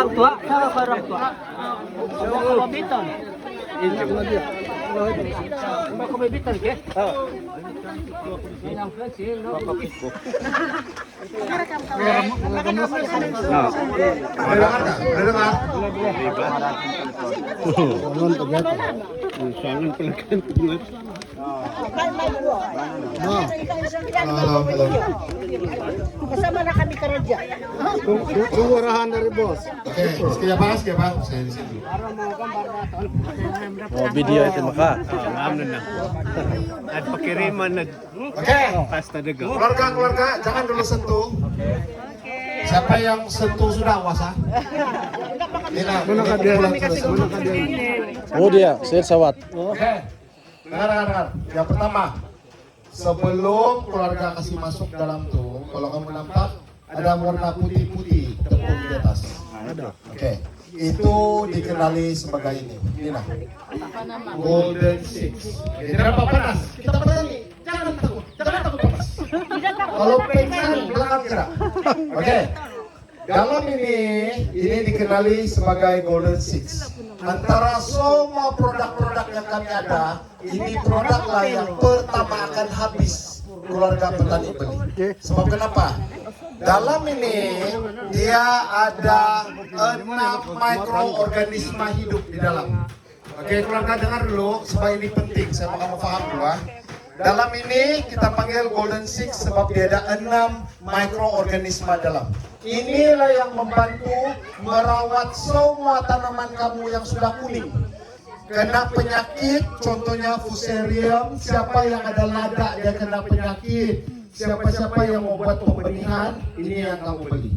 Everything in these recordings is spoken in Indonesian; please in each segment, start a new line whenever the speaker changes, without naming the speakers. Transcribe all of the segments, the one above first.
Orang tua, sama orang tua. Kalau biton. Kalau biton ke? Yang kecil,
Bersama na kami kerja.
Tunggu arahan dari bos.
Oke, sekian Pak, sekian Pak. Saya di sini.
Oh, video itu maka.
At pakiriman na
Oke,
pasta daga.
keluarga jangan dulu sentuh. Siapa yang sentuh sudah awas ah.
Manakah dia?
Oh dia, saya sawat.
Oke, dengar. Yang pertama, sebelum keluarga kasih masuk dalam tuh, kalau kamu nampak ada warna putih-putih tepung di atas.
Ada.
Oke, itu dikenali sebagai ini. Inilah Golden Six. Jangan panas. Kita petani. Jangan takut panas. Kalau pingsan belakang gerak. Oke. Dalam ini dikenali sebagai Golden Six. Antara semua produk-produk yang kami ada, ini produk lah yang pertama akan habis keluarga petani beli. Sebab kenapa? Dalam ini dia ada 6 mikroorganisme hidup di dalam. Oke, keluarga dengar dulu, supaya ini penting, saya mau kamu paham dulu. Dalam ini kita panggil Golden Six sebab dia ada 6 mikroorganisme dalam. Inilah yang membantu merawat semua tanaman kamu yang sudah kuning. Kena penyakit, contohnya fusarium, siapa yang ada lada dia kena penyakit. Siapa-siapa yang mau buat pembenihan, ini yang kamu beli.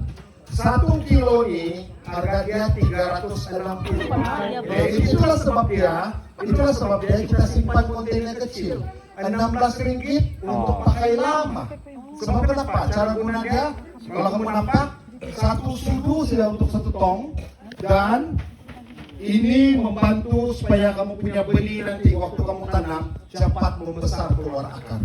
1 kilo ini harga dia 360. Itulah sebab dia kita simpan kontainer kecil. 16 ringgit untuk pakai lama. Sebab kenapa? Cara guna dia, kalau kamu nampak, 1 sudu sudah untuk 1 tong. Dan ini membantu supaya kamu punya benih nanti waktu kamu tanam cepat membesar keluar akar.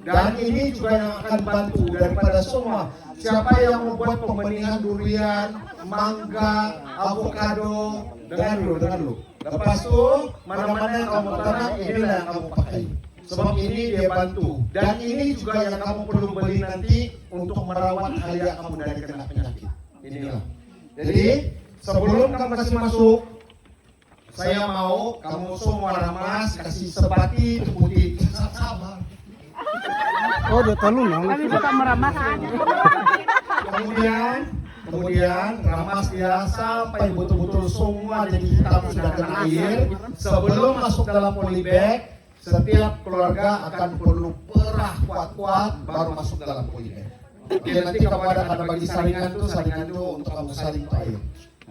Dan ini juga yang akan bantu daripada semua. Siapa yang membuat pembenihan durian, mangga, avocado, dengar dulu. Lepas itu, mana-mana yang kamu tanam, inilah yang kamu pakai. Sebab ini dia bantu. Dan ini juga yang kamu perlu beli nanti untuk merawat halia kamu dari kena penyakit. Inilah. Jadi, sebelum kamu kasih masuk, saya mau kamu semua ramas, kasih sepati, putih. Sabar.
Oh, dia talun lah.
Kami suka meramas.
Kemudian ramas dia sampai betul-betul semua jadi hitam sudah kena air. Sebelum masuk dalam polybag, setiap keluarga akan perlu perah kuat-kuat baru masuk dalam polybag. Oke, nanti kamu ada bagi saringan itu untuk kamu saring itu air.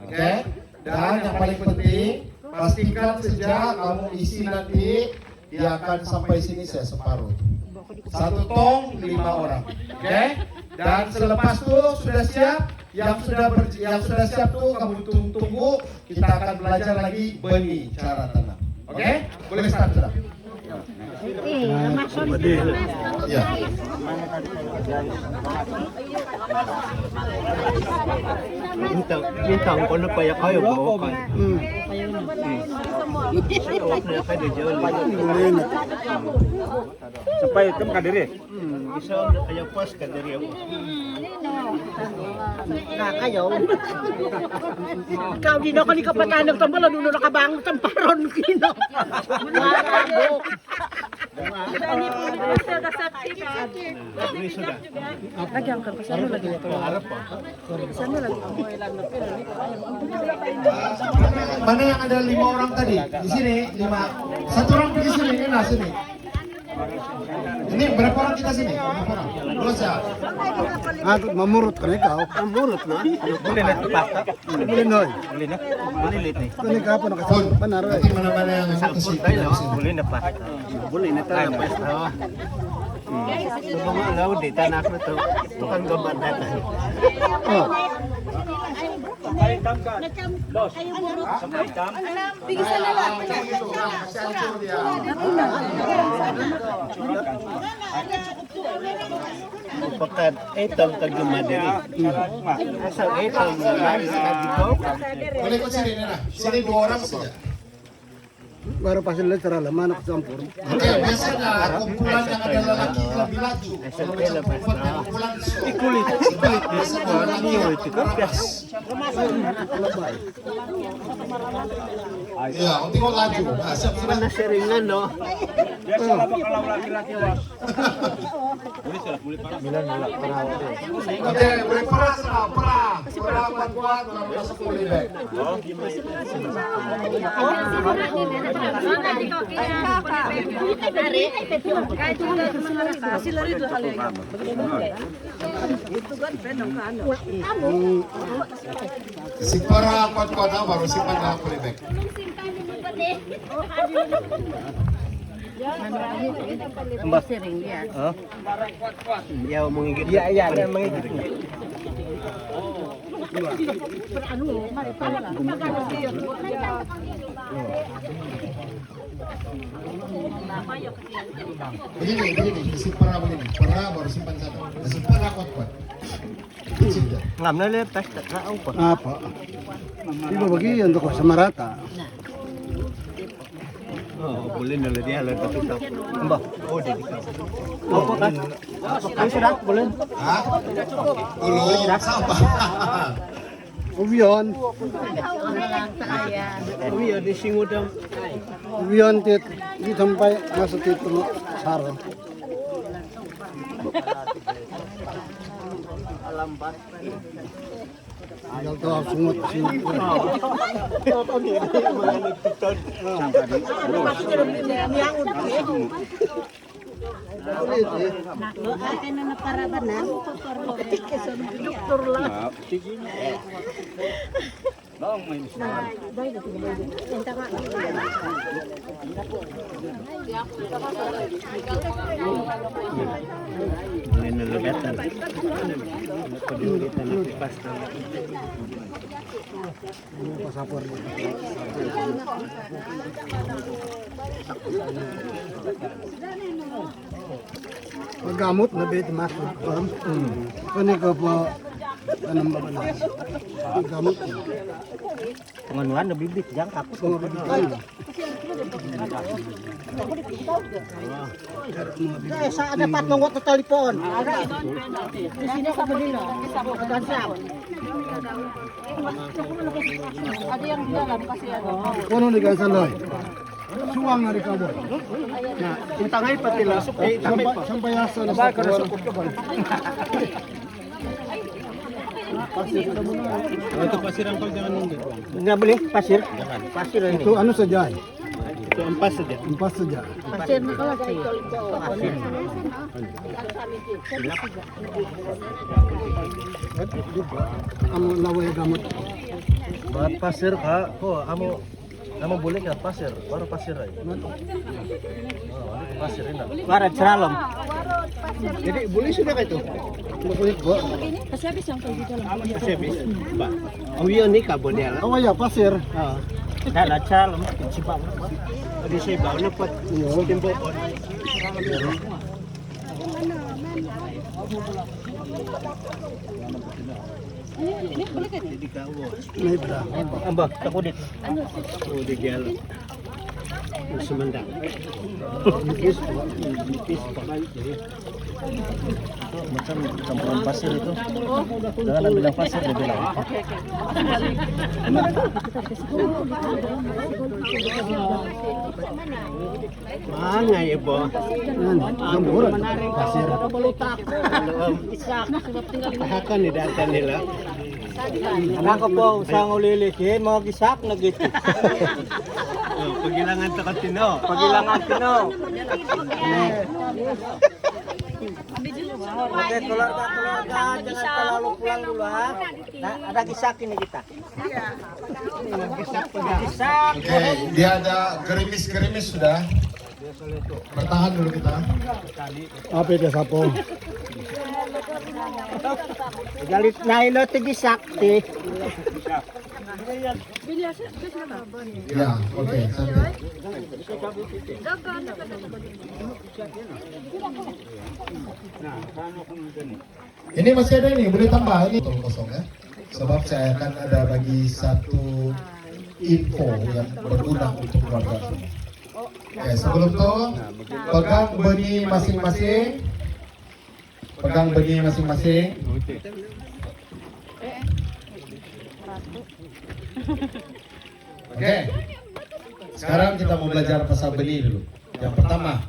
Oke, dan yang paling penting pastikan sejak kamu isi nanti dia akan sampai sini saya separuh. 1 tong 5 orang. Oke? Dan selepas itu sudah siap, yang sudah siap tuh kamu tunggu, kita akan belajar lagi benih cara tanam. Oke? Boleh start sudah. Ya.
Bintang ko na paya kayo mo. Sampai itu kadiri. Bisa kaya pas kadiri ako.
Nah, kayo. Ikaw, di na ako ni kapatanag tambal, ano na nakabangon tamparon kino. Marabok. Ini po, di sa kasaktikan. Lagyan ka, pasano lagi ito? Pasano lagi?
Mana yang ada 5 orang tadi? Di sini 5. 1 orang pergi sini, ini nah sini. Ini berapa orang kita sini? Berapa orang? 2 siap.
Mamurot ka na ikaw.
Amurot na.
Boleh na ito pasta. Boleh na. Boleh na. Boleh lit eh. Kani ka po nakasal. Panaro eh.
Nanti mana-mana yang kasih.
Boleh na pasta. Boleh na tayo pasta. So mga alaw di tanak na to. Tukang gaban data.
Oh.
Pekat etong kagumadiri. Asal etong lagi dito.
Boleh kau sini Nina. Sini 2 orang saja.
Baru pas lihat terlalu mana campur.
Oke, biasanya kumpulan yang ada lelaki lebih laju. Kalau macam perempuan yang kumpulan
Kulit
biasanya lelaki yang rapas. Iya, untuk kau laju. Nah, siap sudah.
seringan no.
Oke, boleh peras lah, perah kuat, lalu masuk boleh baik. Si para kuat-kuat baru simpan dalam boleh baik.
Ya mengigit. Ya mengigit.
Begini, si para begini, para baru simpan satu. Si para kuat-kuat.
Ngam na lepas tak apa.
Apa? Ibu bagi untuk sama rata.
Oh, boleh na dia lah tapi tak. Mbah. Oh, dia. Apa kan? Ini sudah boleh.
Hah? Belum, sabar.
Ubion.
Iya di singudam.
Ubion tit di sampai masuk itu sarang. Tinggal tahu sungut sini. Pasapor. Gamot na bit masuk. Kani ko po anong babana. Gamot.
Penganuan lebih bibit jang aku
Pengabitan.
Sa dapat nunggu sa telepon. Di sini sa Manila. Sa Siap. Ada yang di dalam kasi ano.
Kuno ni kan saloy. Suwang na rikabo.
Nah, intangay pati lah.
Sampai asa na sa kuwan.
Untuk pasir angkau jangan nunggu. Enggak boleh pasir. Pasir ini.
Itu anu saja.
Itu empas saja.
Empas saja.
Pasir na kalas.
Amo laway gamot.
Buat pasir kak, kok amo boleh nggak pasir? Baru pasir aja. Pasir ini. Barat seralom. Jadi boleh sudah kayak itu.
Boleh kok.
Kasi habis yang kayo dito lang.
Pasir bisa. Mbak. Oh iya nih kak boleh lah.
Oh ya pasir.
Dalat seralom. Siapa? Di siapa? Lepas. Timbo.
May bra.
Ambak, takudit. Oh, di jalan. Semendang. Nipis pak. Macam campuran pasir itu. Jangan bilang pasir dia bilang. Mana ya bo?
Gamburan. Pasir.
Pahakan ni datan nila. Anak ko po, usang ulilikin, mga gisak na gitu. Pagilangan ta katino. Pagilangan tino. Oke, keluarga, jangan terlalu pulang dulu ha. Nah, ada gisak ini kita. Gisak.
Oke, dia ada gerimis-gerimis sudah. Bertahan dulu kita.
Apa itu sapo? Galit na ilo tigi sakti.
Ya, oke. Sampai. Ini masih ada ini, boleh tambah ini kosong ya. Sebab saya akan ada bagi satu info yang berguna untuk keluarga. Oke, sebelum itu pegang benih masing-masing. Pegang benih masing-masing. Oke. Sekarang kita mau belajar pasal benih dulu. Yang pertama,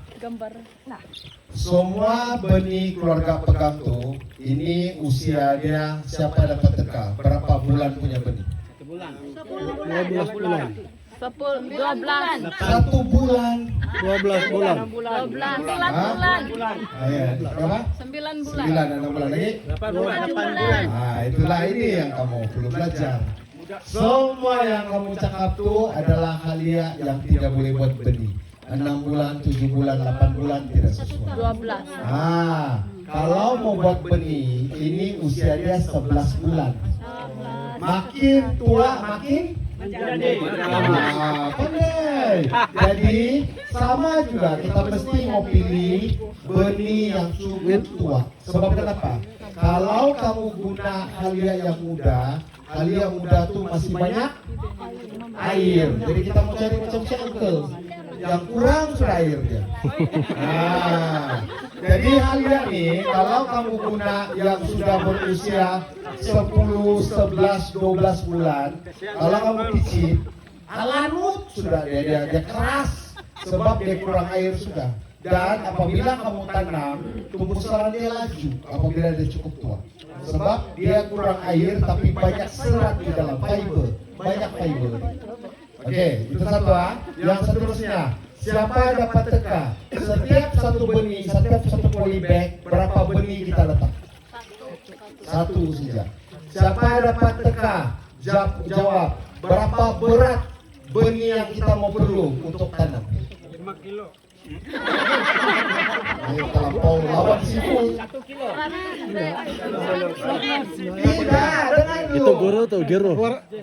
semua benih keluarga pegang tuh, ini usia dia siapa dapat teka, berapa bulan punya benih?
12 bulan.
12
1 bulan.
12 bulan.
9 bulan.
Berapa?
9 bulan.
9 bulan lagi.
8 bulan.
Nah, itulah ini yang kamu perlu belajar. Semua yang kamu cakap tuh adalah halia yang tidak boleh buat benih. 6 bulan, 7 bulan, 8 bulan tidak sesuai.
12.
Ah, kalau mau buat benih, ini usia dia 11 bulan. Makin tua makin pandai. Jadi sama juga kita mesti mau pilih benih yang cukup tua. Sebab kenapa? Kalau kamu guna halia yang muda, halia muda tuh masih banyak air. Jadi kita mau cari macam cengkel yang kurang sudah airnya. Nah, jadi halia nih kalau kamu guna yang sudah berusia 10, 11, 12 bulan, kalau kamu picit, halanut sudah dia keras sebab dia kurang air sudah. Dan apabila kamu tanam, tumbuh sarang dia laju apabila dia cukup tua. Sebab dia kurang air tapi banyak serat di dalam, fiber, banyak fiber. Oke, itu satu Yang seterusnya, siapa dapat teka? Setiap satu benih, setiap satu polybag, berapa benih kita letak? 1 saja. Siapa dapat teka? Jawab. Berapa berat benih yang kita mau perlu untuk tanam?
5 kilo.
Ayo terlampau lawan sipul.
1 kilo.
Tidak, dengar dulu.
Itu guru tuh, guru.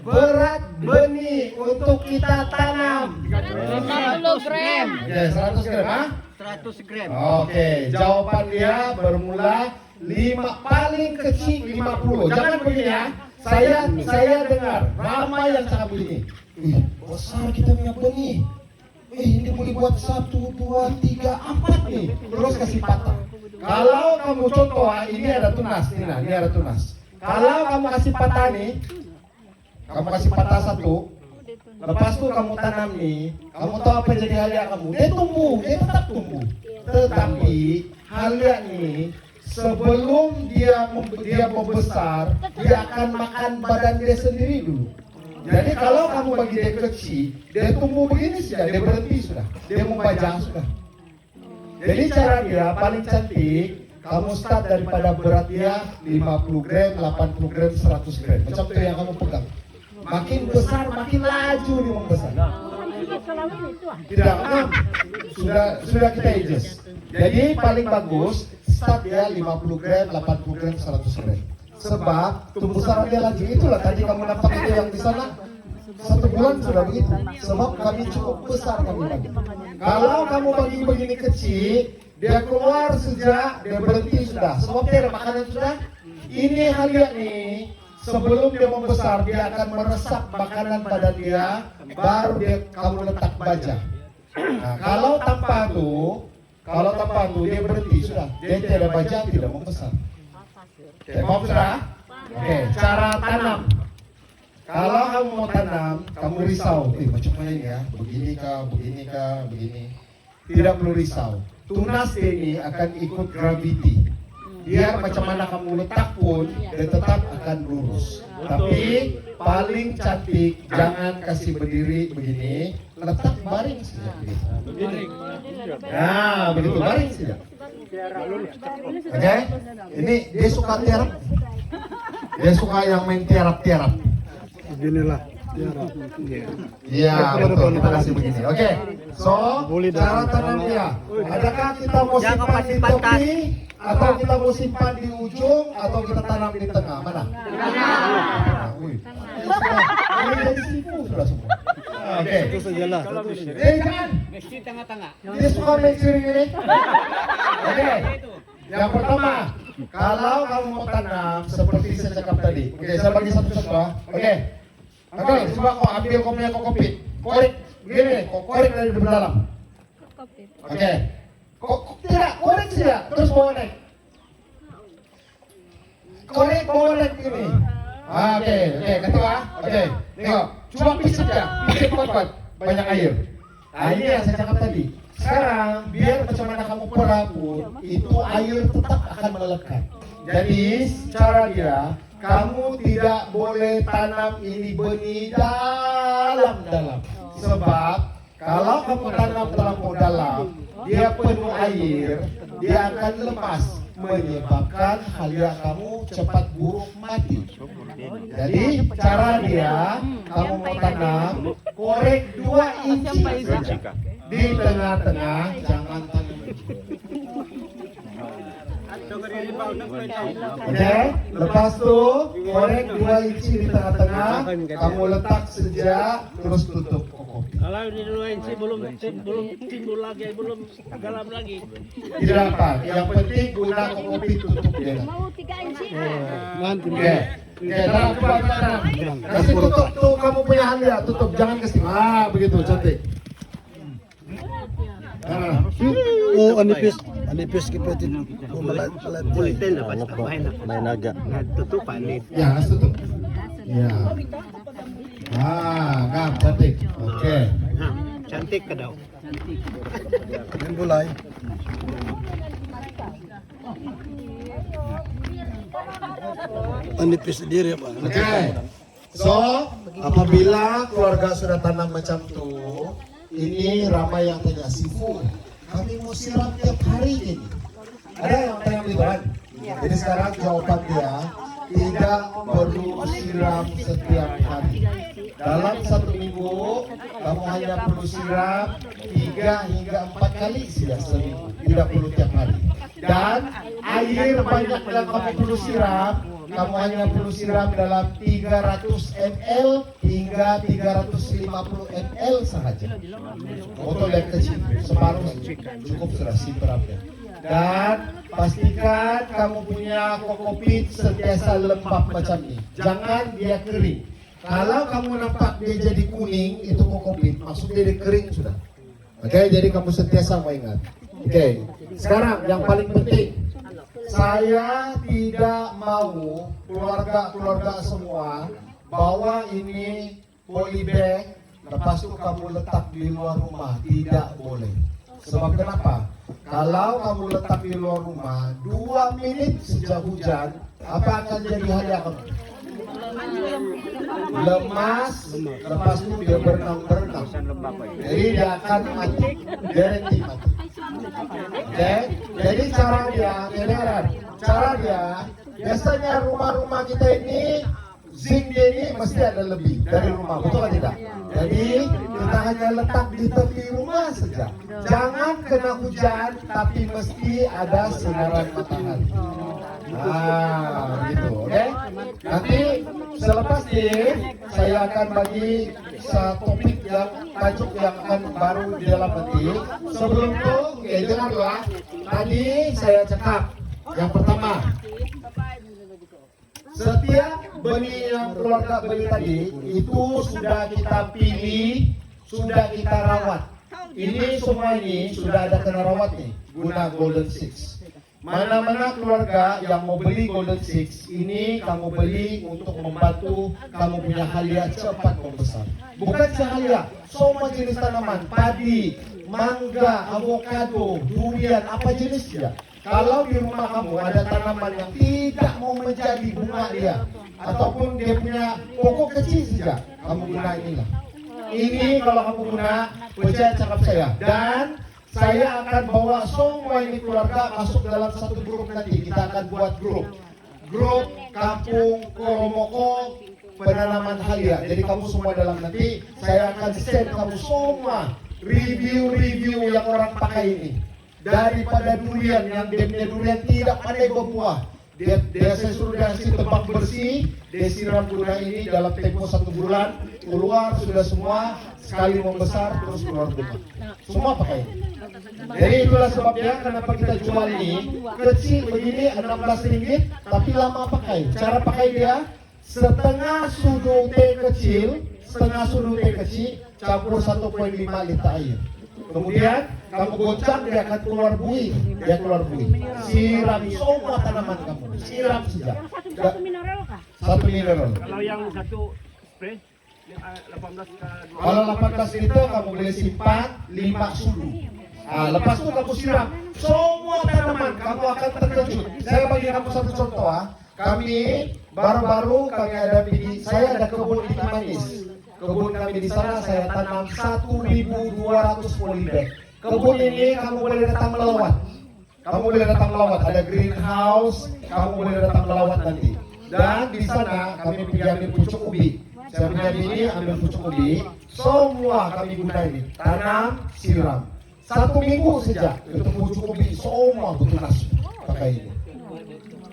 Berat benih untuk kita tanam.
50 gram.
Oke, 100 gram, ah?
100 gram.
Oke, jawaban dia bermula paling kecil 50. Jangan begini ya. Saya dengar ramai yang cakap begini. Besar kita punya benih. Ini boleh buat 1, 2, 3, 4 nih. Terus kasih patah. Kalau kamu contoh, ini ada tunas, ini ada tunas. Kalau kamu kasih patah nih, kamu kasih patah 1. Lepas itu kamu tanam nih, kamu tahu apa jadi halia kamu? Dia tumbuh, dia tetap tumbuh. Tetapi halia nih, sebelum dia membesar, dia akan makan badan dia sendiri dulu. Jadi kalau kamu bagi dia kecil, dia tumbuh begini saja, dia berhenti sudah, dia membaca sudah. Jadi cara dia paling cantik, kamu start daripada berat dia 50 gram, 80 gram, 100 gram. Macam itu yang kamu pegang. Makin besar, makin laju dia membesar. Tidak, sudah kita adjust. Jadi paling bagus start dia 50 gram, 80 gram, 100 gram. Sebab tumbuh sarang dia laju. Itulah tadi kamu nampak itu yang di sana 1 bulan sudah begitu. Sebab kami cukup besar kami bagi. Kalau kamu bagi begini kecil, dia keluar sejak dia berhenti sudah. Sebab dia ada makanan sudah. Ini halia nih. Sebelum dia membesar, dia akan meresap makanan pada dia, baru kamu letak baja. Nah, kalau tanpa itu dia berhenti sudah. Dia tidak baja, tidak membesar. Oke, mau sudah? Oke, cara tanam. Kalau kamu mau tanam, kamu risau. Macam mana ini ya? Begini kah, begini. Tidak perlu risau. Tunas ini akan ikut gravity. Biar macam mana kamu letak pun, dia tetap akan lurus. Tapi paling cantik, jangan kasih berdiri begini, letak baring saja. Nah, begitu baring saja. Oke, ini dia suka tiarap. Dia suka yang main tiarap-tiarap.
Beginilah.
Iya, betul. Kita kasih begini. Oke, so cara tanam dia. Adakah kita mau simpan di topi Atau kita mau simpan di ujung atau kita tanam di tengah? Mana? Tengah. Wih. Ini jadi sifu sudah semua. Oke.
Itu sajalah.
Jangan.
Mesti tengah-tengah.
Dia suka mixing ini. Oke. Yang pertama, kalau kamu mau tanam seperti saya cakap tadi. Oke, saya bagi satu-satu ya. Oke. Oke, coba kau ambil kau punya kokopit. Korek. Begini, kau korek dari dalam. Oke. Tidak, korek saja. Terus bawa naik. Korek bawa naik begini. Oke, ketua. Oke, tengok. Cuma pisik saja. Pisik kuat-kuat. Banyak air. Ini yang saya cakap tadi. Sekarang, biar macam mana kamu perabot, itu air tetap akan melekat. Jadi, cara dia, kamu tidak boleh tanam ini benih dalam-dalam. Sebab, kalau kamu tanam terlampau dalam, dia penuh air, dia akan lemas, menyebabkan halia kamu cepat buruk mati. Jadi, cara dia, kamu mau tanam, korek 2 inci saja. Di tengah-tengah, jangan tanam. Oke, lepas tu korek 2 inci di tengah-tengah, kamu letak saja, terus tutup kokopit.
Kalau di 2 inci belum timbul lagi, belum dalam lagi.
Tidak apa, yang penting guna kokopit tutup dia.
Mau 3 inci.
Nanti.
Oke, tanam coba tanam. Kasih tutup tuh kamu punya halia, tutup, jangan kasih. Begitu cantik.
Oh, anipis kipetit. Bulitin
apa? May naga.
Tutupan nih.
Ya, harus tutup. Ya. Cantik. Oke.
Cantik ka daw.
Yang bulay. Anipis diri apa?
Oke. So, apabila keluarga sudah tanam macam tuh, ini ramai yang tanya, Sifu, kami mau siram tiap hari ini. Ada yang tanya begitu kan? Jadi sekarang jawaban dia, tidak perlu siram setiap hari. Dalam 1 minggu, kamu hanya perlu siram 3 hingga 4 kali saja seminggu. Tidak perlu tiap hari. Dan air banyak yang kamu perlu siram, kamu hanya perlu siram dalam 300 ml hingga 350 ml sahaja. Botol yang kecil, separuh cukup sudah siramnya. Dan pastikan kamu punya kokopit sentiasa lembab macam ini. Jangan dia kering. Kalau kamu nampak dia jadi kuning, itu kokopit, maksudnya dia kering sudah. Oke, jadi kamu sentiasa mau ingat. Oke, sekarang yang paling penting, saya tidak mau keluarga semua bawa ini polybag, lepas itu kamu letak di luar rumah. Tidak boleh. Sebab kenapa? Kalau kamu letak di luar rumah 2 menit sejak hujan, apa akan jadi halia kamu? Lemas, lepas itu dia berenang. Jadi dia akan mati, guarantee mati. Oke, jadi cara dia, biasanya rumah-rumah kita ini zinc dia ini mesti ada lebih dari rumah, betul atau tidak? Jadi kita hanya letak di tepi rumah saja. Jangan kena hujan, tapi mesti ada sinaran matahari. Gitu, oke? Nanti selepas ini saya akan bagi satu topik yang tajuk yang akan baru di dalam nanti. Sebelum itu, dengar dulu. Tadi saya cakap yang pertama, setiap benih yang keluarga beli tadi itu sudah kita pilih, sudah kita rawat. Ini semua ini sudah ada kena rawat nih, guna Golden Six. Mana-mana keluarga yang mau beli Golden Six, ini kamu beli untuk membantu kamu punya halia cepat membesar. Bukan sahalia, semua jenis tanaman, padi, mangga, avokado, durian, apa jenisnya. Kalau di rumah kamu ada tanaman yang tidak mau menjadi bunga dia, ataupun dia punya pokok kecil saja, kamu guna inilah. Ini kalau kamu guna, percaya cakap saya. Dan saya akan bawa semua ini keluarga masuk dalam satu grup nanti. Kita akan buat grup Kampung Koromoko penanaman halia. Jadi kamu semua dalam nanti, saya akan send kamu semua review yang orang pakai ini. daripada durian yang dia durian tidak pandai berbuah. Dia saya suruh dia kasih tempat bersih, dia siram guna ini dalam tempo 1 bulan, keluar sudah semua, sekali membesar terus keluar bunga. Semua pakai ini. Jadi itulah sebabnya kenapa kita jual ini kecil begini 16 ringgit, tapi lama pakai. Cara pakai dia setengah sudu teh kecil, campur 1,5 liter air. Kemudian kamu goncang, dia akan keluar buih, siram semua tanaman kamu, siram saja.
Satu mineral kah?
1 mineral.
Kalau yang satu spray yang 18 ke 2.
Kalau 18 liter kamu boleh simpan 5 sudu. Lepas itu kamu siram semua tanaman, kamu akan terkejut. Saya bagi kamu satu contoh. Kami baru-baru saya ada kebun ikan manis. Kebun kami di sana saya tanam 1.200 polybag. Kebun ini kamu boleh datang melawat. Ada greenhouse, kamu boleh datang melawat nanti. Dan di sana kami pergi ambil pucuk ubi. Saya punya bini ambil pucuk ubi. Semua kami gunakan ini. Tanam, siram. 1 minggu saja untuk pucuk ubi semua bertunas pakai ini.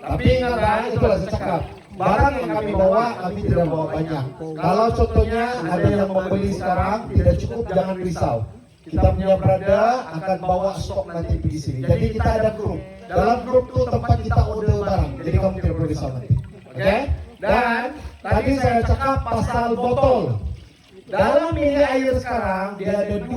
Tapi ingatlah, itulah saya cakap. Barang yang kami bawa, kami tidak bawa banyak. Kalau contohnya ada yang membeli sekarang tidak cukup, jangan risau. Kita punya brother akan bawa stok nanti pergi sini. Jadi kita ada grup. Dalam grup itu tempat kita order barang. Jadi kamu tidak perlu risau nanti. Oke? Dan tadi saya cakap pasal botol. Dalam mini air sekarang dia ada 2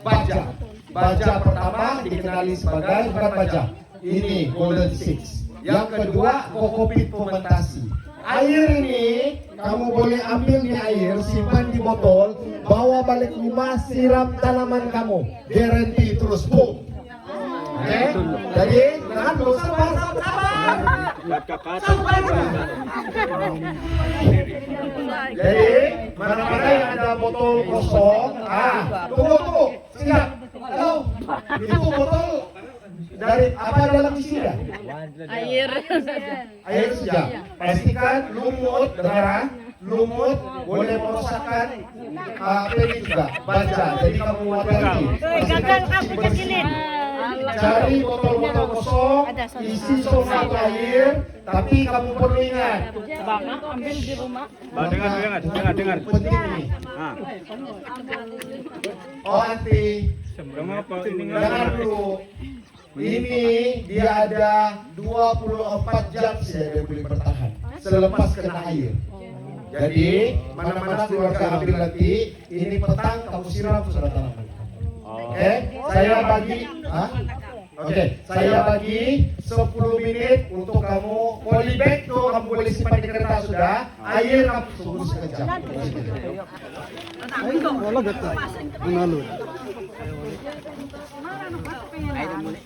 baja. Baja pertama dikenali sebagai bukan baja. Ini Golden 6. Yang kedua, kokopit fermentasi. Air ini kamu boleh ambil di air, simpan di botol, bawa balik rumah, siram tanaman kamu. Garanti terus boom. Oke? Jadi jangan dulu sabar. Jadi mana-mana yang ada botol kosong, tunggu, siap. Halo, itu botol dari apa dalam isinya? Air saja. Pastikan lumut boleh merosakkan apa ini juga baja. Jadi kamu hati-hati. Cari botol-botol kosong, isi semua air, tapi kamu perlu ingat.
Ambil di rumah.
Dengar.
Penting ini. Anti. Jangan dulu. Ini dia ada 24 jam saja dia boleh bertahan selepas kena air. Jadi mana-mana keluarga ambil nanti, ini petang kamu siram sudah tanaman. Oke, saya bagi 10 menit untuk kamu polybag tuh kamu boleh simpan di kertas sudah. Air kamu tunggu sekejap.
Wala gata. Manalo.